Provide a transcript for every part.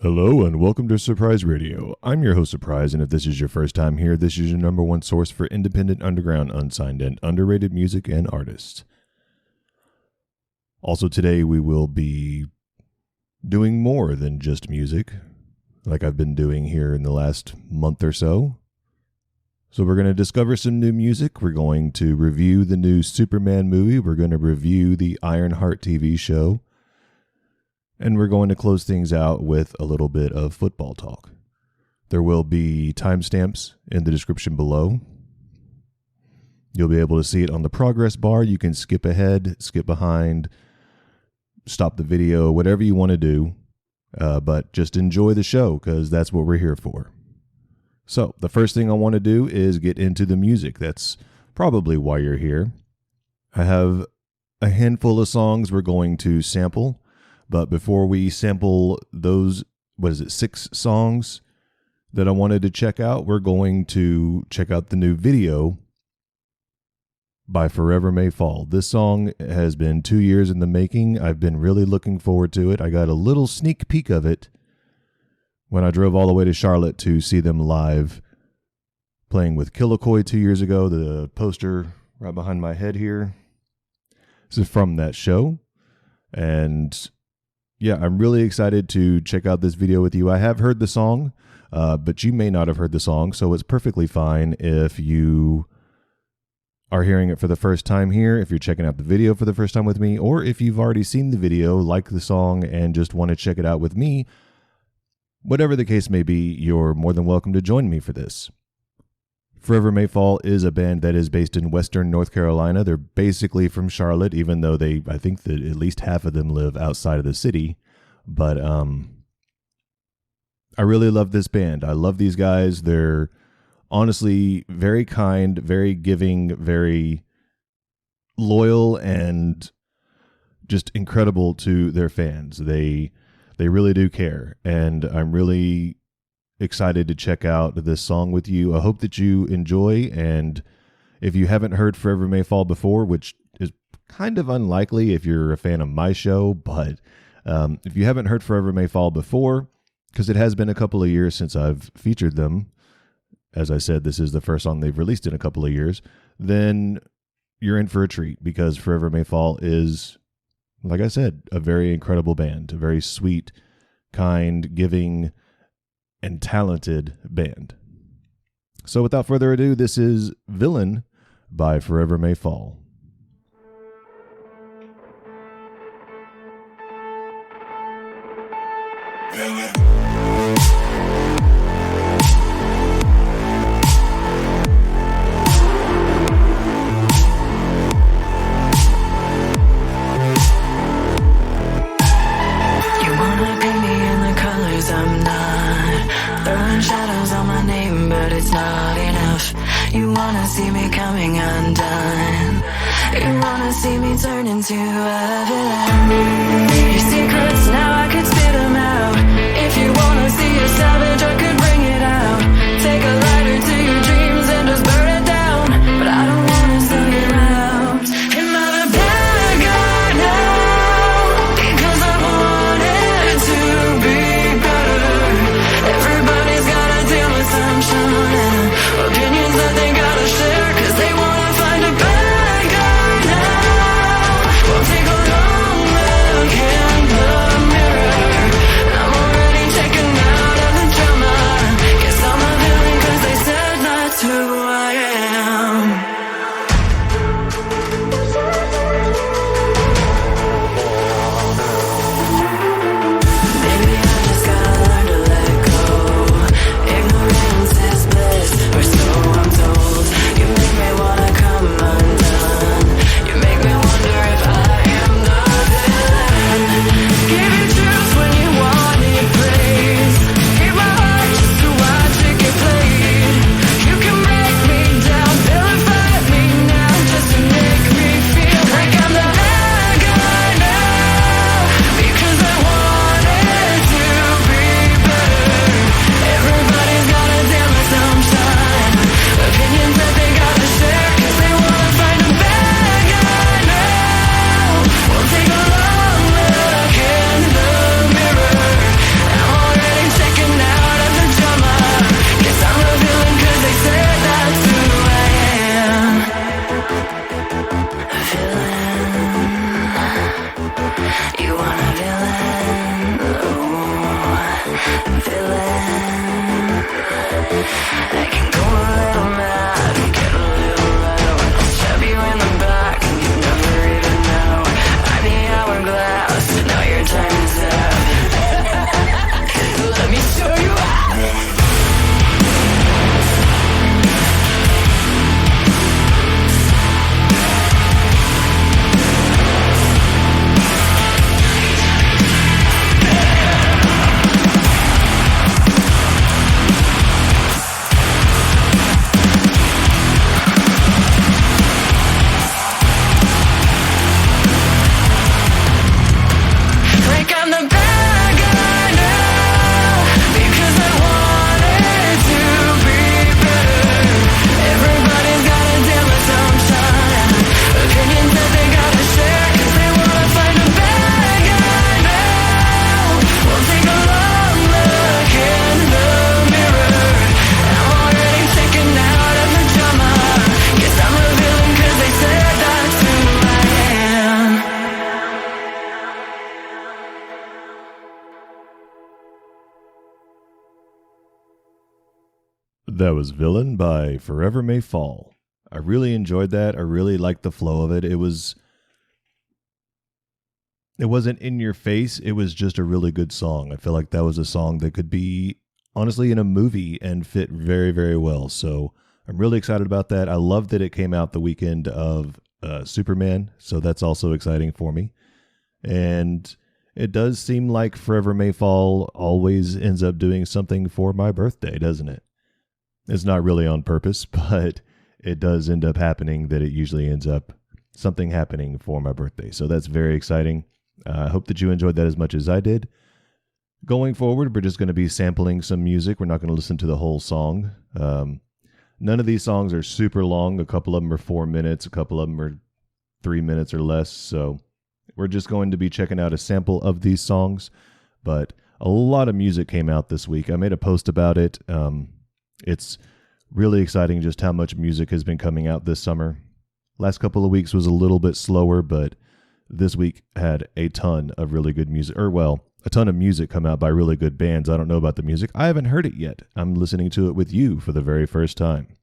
Hello and welcome to Surprise Radio. I'm your host Surprise, and if this is your first time here, this is your number one source for independent, underground, unsigned, and underrated music and artists. Also today we will be doing more than just music, like I've been doing here in the last month or so. So we're going to discover some new music, we're going to review the new Superman movie, we're going to review the Ironheart TV show, and we're going to close things out with a little bit of football talk. There will be timestamps in the description below. You'll be able to see it on the progress bar. You can skip ahead, skip behind, stop the video, whatever you want to do. But just enjoy the show because that's what we're here for. So the first thing I want to do is get into the music. That's probably why you're here. I have a handful of songs we're going to sample. But before we sample those, 6 songs that I wanted to check out, we're going to check out the new video by Forever May Fall. This song has been 2 years in the making. I've been really looking forward to it. I got a little sneak peek of it when I drove all the way to Charlotte to see them live playing with Killicoy 2 years ago. The poster right behind my head here. This is from that show. And yeah, I'm really excited to check out this video with you. I have heard the song, but you may not have heard the song, so it's perfectly fine if you are hearing it for the first time here, if you're checking out the video for the first time with me, or if you've already seen the video, like the song, and just want to check it out with me. Whatever the case may be, you're more than welcome to join me for this. Forever May Fall is a band that is based in Western North Carolina. They're basically from Charlotte, even though I think that at least half of them live outside of the city. But I really love this band. I love these guys. They're honestly very kind, very giving, very loyal, and just incredible to their fans. They really do care, and I'm really excited to check out this song with you. I hope that you enjoy, and if you haven't heard Forever May Fall before, which is kind of unlikely if you're a fan of my show, but if you haven't heard Forever May Fall before, because it has been a couple of years since I've featured them, as I said, this is the first song they've released in a couple of years, then you're in for a treat, because Forever May Fall is, like I said, a very incredible band, a very sweet, kind, giving, and talented band. So without further ado, this is Villain by Forever May Fall. Villain. I'm not throwing shadows on my name, but it's not enough. You wanna see me coming undone. You wanna see me turn into a villain. Your secrets, now I could spit them out. If you wanna see a savage, I could bring it out. Take a lighter to your dreams and just burn it down. But I don't wanna sell you out. Am I the bad guy now? Because I wanted to be. Everybody's gotta deal with sunshine and opinions that they gotta share, cause they wanna find a bad guy now. We'll take a long look That was Villain by Forever May Fall. I really enjoyed that. I really liked the flow of it. It wasn't in your face. It was just a really good song. I feel like that was a song that could be honestly in a movie and fit very, very well. So I'm really excited about that. I love that it came out the weekend of Superman. So that's also exciting for me. And it does seem like Forever May Fall always ends up doing something for my birthday, doesn't it? It's not really on purpose, but it does end up happening that it usually ends up something happening for my birthday. So that's very exciting. I hope that you enjoyed that as much as I did. Going forward, we're just going to be sampling some music. We're not going to listen to the whole song. None of these songs are super long. A couple of them are 4 minutes. A couple of them are 3 minutes or less. So we're just going to be checking out a sample of these songs. But a lot of music came out this week. I made a post about it. It's really exciting just how much music has been coming out this summer. Last couple of weeks was a little bit slower, but this week had a ton of really good music, a ton of music come out by really good bands. I don't know about the music. I haven't heard it yet. I'm listening to it with you for the very first time.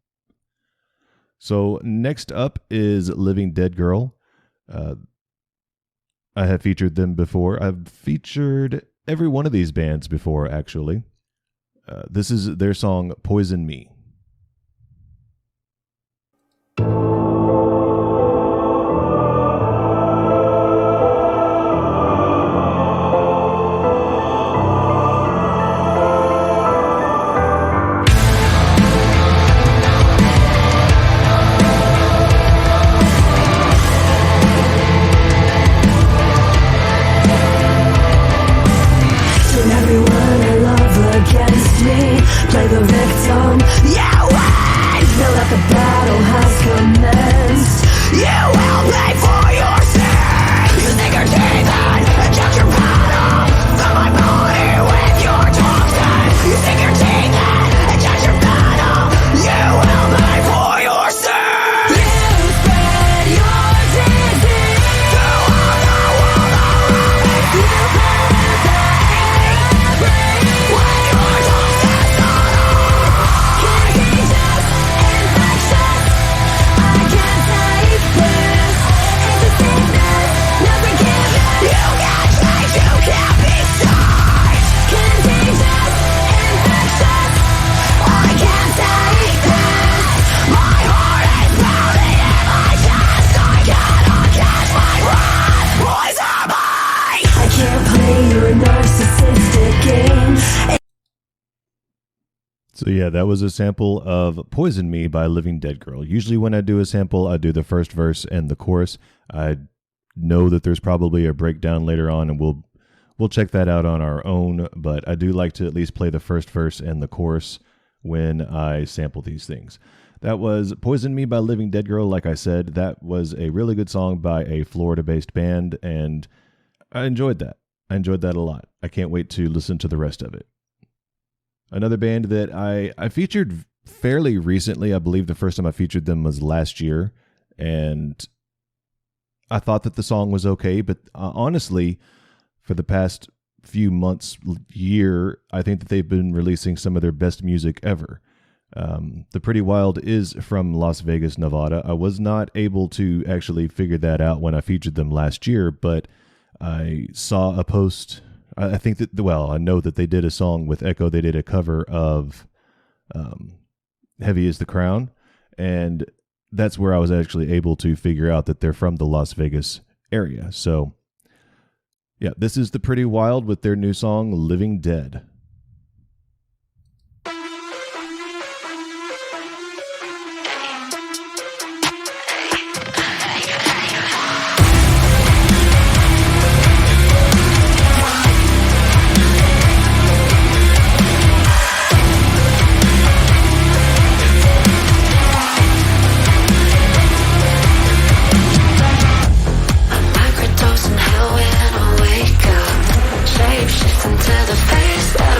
So next up is Living Dead Girl. I have featured them before. I've featured every one of these bands before, actually. This is their song, Poison Me. So yeah, that was a sample of Poison Me by Living Dead Girl. Usually when I do a sample, I do the first verse and the chorus. I know that there's probably a breakdown later on, and we'll check that out on our own, but I do like to at least play the first verse and the chorus when I sample these things. That was Poison Me by Living Dead Girl. Like I said, that was a really good song by a Florida-based band, and I enjoyed that. I enjoyed that a lot. I can't wait to listen to the rest of it. Another band that I featured fairly recently. I believe the first time I featured them was last year, and I thought that the song was okay, but honestly, for the past few months, year, I think that they've been releasing some of their best music ever. The Pretty Wild is from Las Vegas, Nevada. I was not able to actually figure that out when I featured them last year, but I saw a post. I think that, I know that they did a song with Echo. They did a cover of Heavy is the Crown, and that's where I was actually able to figure out that they're from the Las Vegas area. So, yeah, this is The Pretty Wild with their new song, Living Dead. Shifting to the face that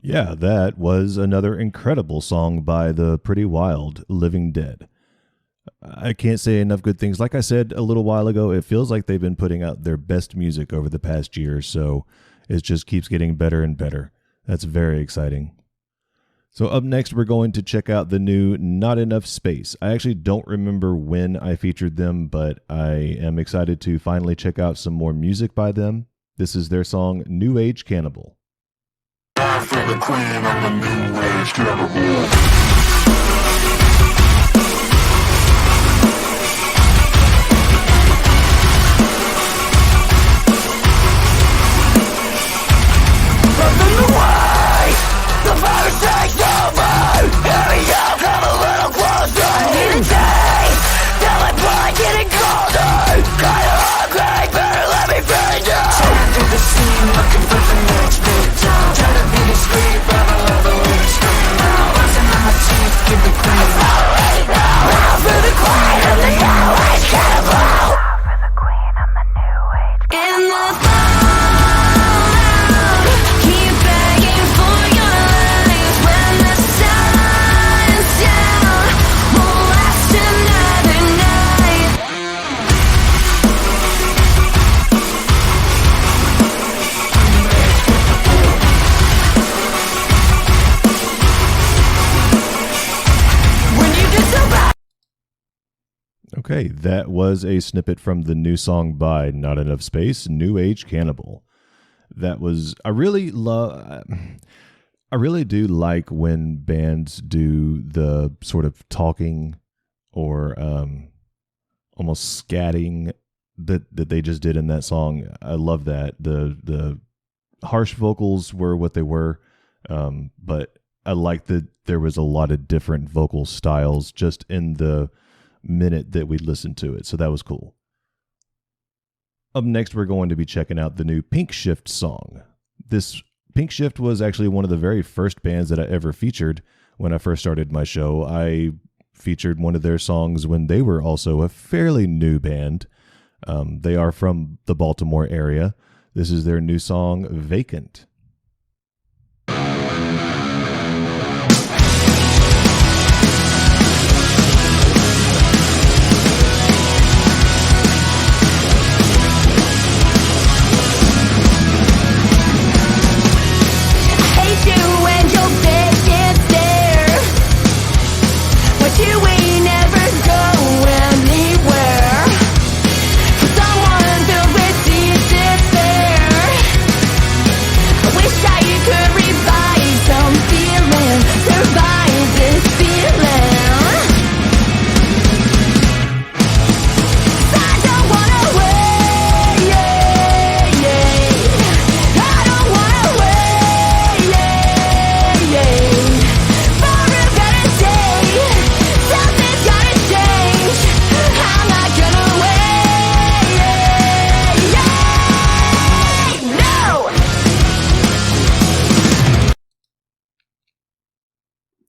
Yeah, that was another incredible song by the Pretty Wild, Living Dead. I can't say enough good things. Like I said a little while ago, it feels like they've been putting out their best music over the past year, so it just keeps getting better and better. That's very exciting. So up next, we're going to check out the new Not Enough Space. I actually don't remember when I featured them, but I am excited to finally check out some more music by them. This is their song, New Age Cannibal. For the queen, I'm the new age cannibal. Okay, that was a snippet from the new song by Not Enough Space, New Age Cannibal. That was, I really do like when bands do the sort of talking or almost scatting that they just did in that song. I love that. The harsh vocals were what they were, but I like that there was a lot of different vocal styles just in the minute that we listened to it, so that was cool. Up next, we're going to be checking out the new Pinkshift song. This Pinkshift was actually one of the very first bands that I ever featured when I first started my show. I featured one of their songs when they were also a fairly new band. They are from the Baltimore area. This is their new song, Vacant.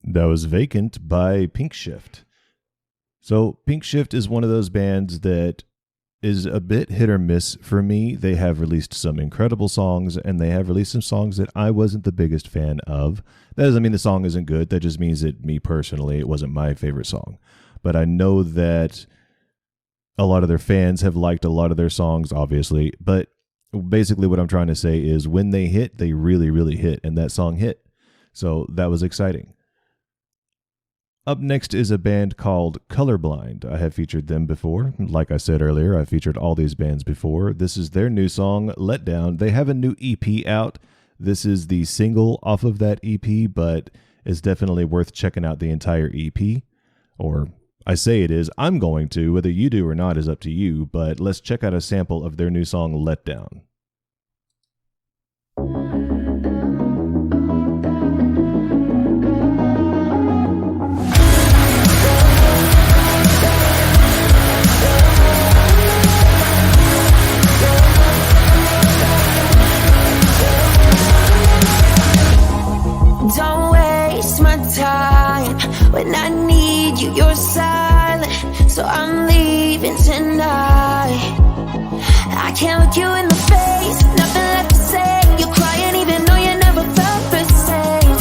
That was Vacant by Pinkshift. So Pinkshift is one of those bands that is a bit hit or miss for me. They have released some incredible songs, and they have released some songs that I wasn't the biggest fan of. That doesn't mean the song isn't good. That just means that me personally, it wasn't my favorite song. But I know that a lot of their fans have liked a lot of their songs, obviously. But basically what I'm trying to say is when they hit, they really, really hit, and that song hit. So that was exciting. Up next is a band called Colorblind. I have featured them before. Like I said earlier, I featured all these bands before. This is their new song, Let Down. They have a new EP out. This is the single off of that EP, but it's definitely worth checking out the entire EP. Or I say it is. I'm going to. Whether you do or not is up to you, but let's check out a sample of their new song, Let Down. Don't waste my time when I need you, you're silent. So I'm leaving tonight. I can't look you in the face, nothing left to say. You're crying even though you never felt the same.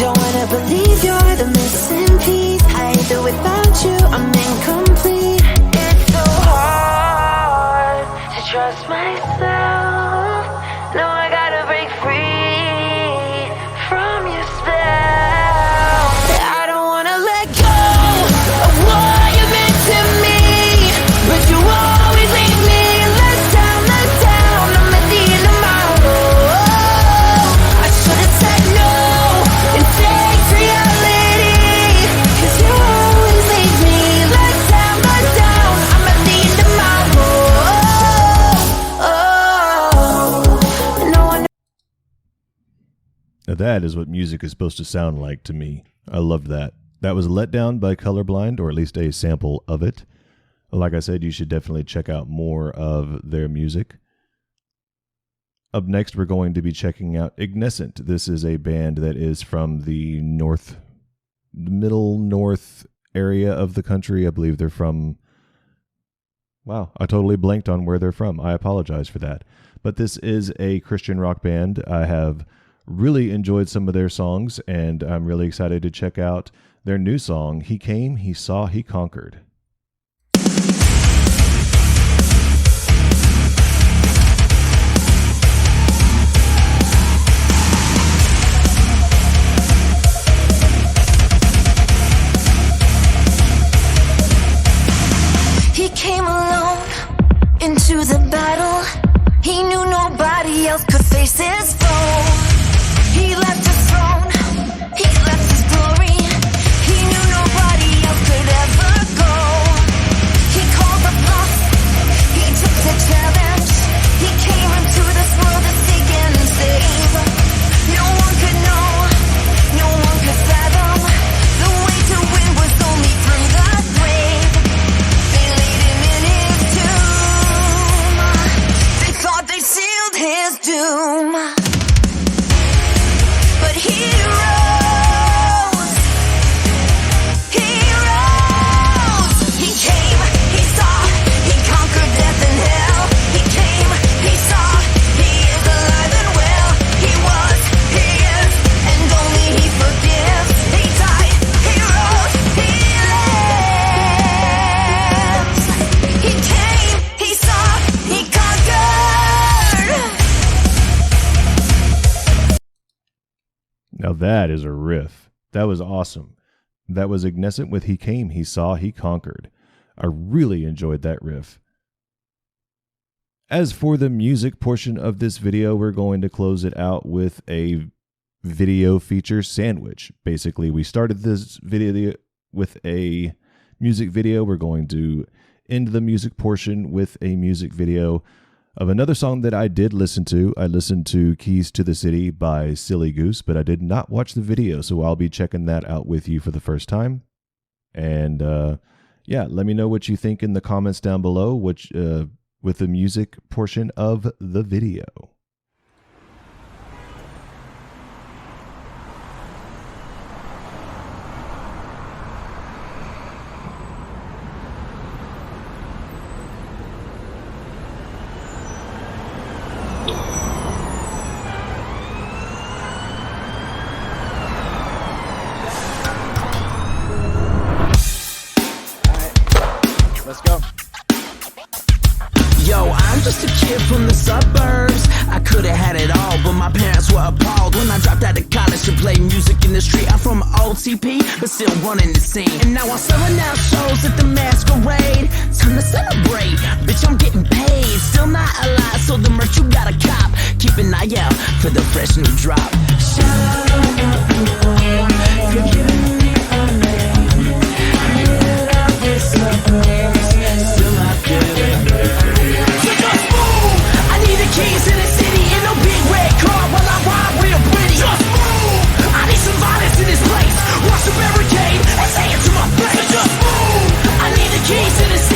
That is what music is supposed to sound like to me. I loved that. That was Let Down by Colorblind, or at least a sample of it. Like I said, you should definitely check out more of their music. Up next, we're going to be checking out Ignescent. This is a band that is from the middle north area of the country. I believe they're from... Wow, I totally blanked on where they're from. I apologize for that. But this is a Christian rock band. I have really enjoyed some of their songs, and I'm really excited to check out their new song, He Came, He Saw, He Conquered. He came alone into the battle. He knew nobody else could face his foe. He left his throne, he left his glory. He knew nobody else could ever go. He called the bluff, he took the challenge. He came into this world to seek and save. No one could know, no one could fathom. The way to win was only through the grave. They laid him in his tomb. They thought they sealed his doom. But he rose. He rose. He came, he saw, he conquered death and hell. He came, he saw, he is alive and well. He was, he is, and only he forgives. He died, he rose, he lives. He came, he saw, he conquered. Now that is a riff. That was awesome. That was Ignescent with He Came, He Saw, He Conquered. I really enjoyed that riff. As for the music portion of this video, we're going to close it out with a video feature sandwich. Basically, we started this video with a music video. We're going to end the music portion with a music video of another song that I did listen to. I listened to Keys to the City by Silly Goose, but I did not watch the video, so I'll be checking that out with you for the first time. And yeah, let me know what you think in the comments down below, with the music portion of the video. Let's go. Yo, I'm just a kid from the suburbs. I could've had it all, but my parents were appalled when I dropped out of college to play music in the street. I'm from OTP, but still running the scene. And now I'm selling out shows at the Masquerade. Time to celebrate, bitch, I'm getting paid. Still not a lot, so the merch you gotta cop. Keep an eye out for the fresh new drop. Shout out for giving me a name. I made it out the suburbs, still not good. So just move! I need the keys to the city in a big red car while I ride real pretty. Just move! I need some violence in this place. Watch the barricade and say it to my face. So just move! I need the keys to the city.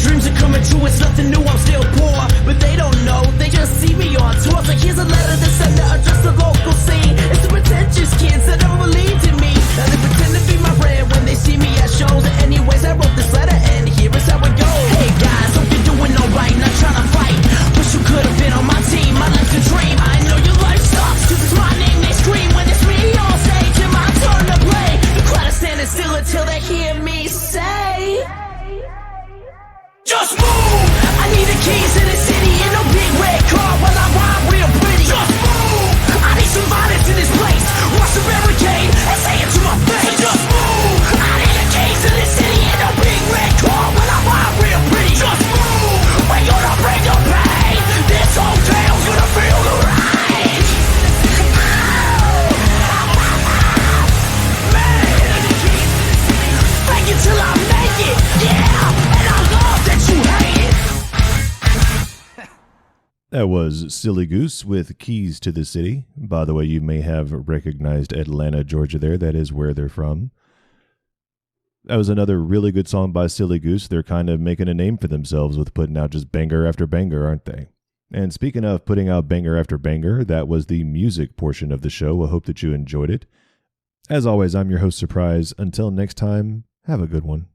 Dreams are coming true, it's nothing new, I'm still poor. But they don't know, they just see me on tour. Like here's a letter to send to address the local scene. It's the pretentious kids that never believed in me. Now they pretend to be my friend when they see me at shows. And anyways, I wrote this letter and here is how it goes. Hey guys, hope you're doing alright, not trying to fight. Wish you could have been on my team, my life's a dream. I know your life sucks, cause it's my name they scream. When it's me on stage and my turn to play, the crowd is standing still until they hear me say, just move! I need the keys to the city in a big red car while I ride real pretty. Just move! I need some violence in this place. Rush the barricade and say it to my face. Just move! I need the keys to the city in a big red car while I ride real pretty. Just move! We're gonna bring the pain. This whole town's gonna feel the rain. Man! Fake it till I make it. Yeah! And I love that you hate it. That was Silly Goose with Keys to the City. By the way, you may have recognized Atlanta, Georgia there. That is where they're from. That was another really good song by Silly Goose. They're kind of making a name for themselves with putting out just banger after banger, aren't they? And speaking of putting out banger after banger, that was the music portion of the show. I hope that you enjoyed it. As always, I'm your host, Surprise. Until next time, have a good one.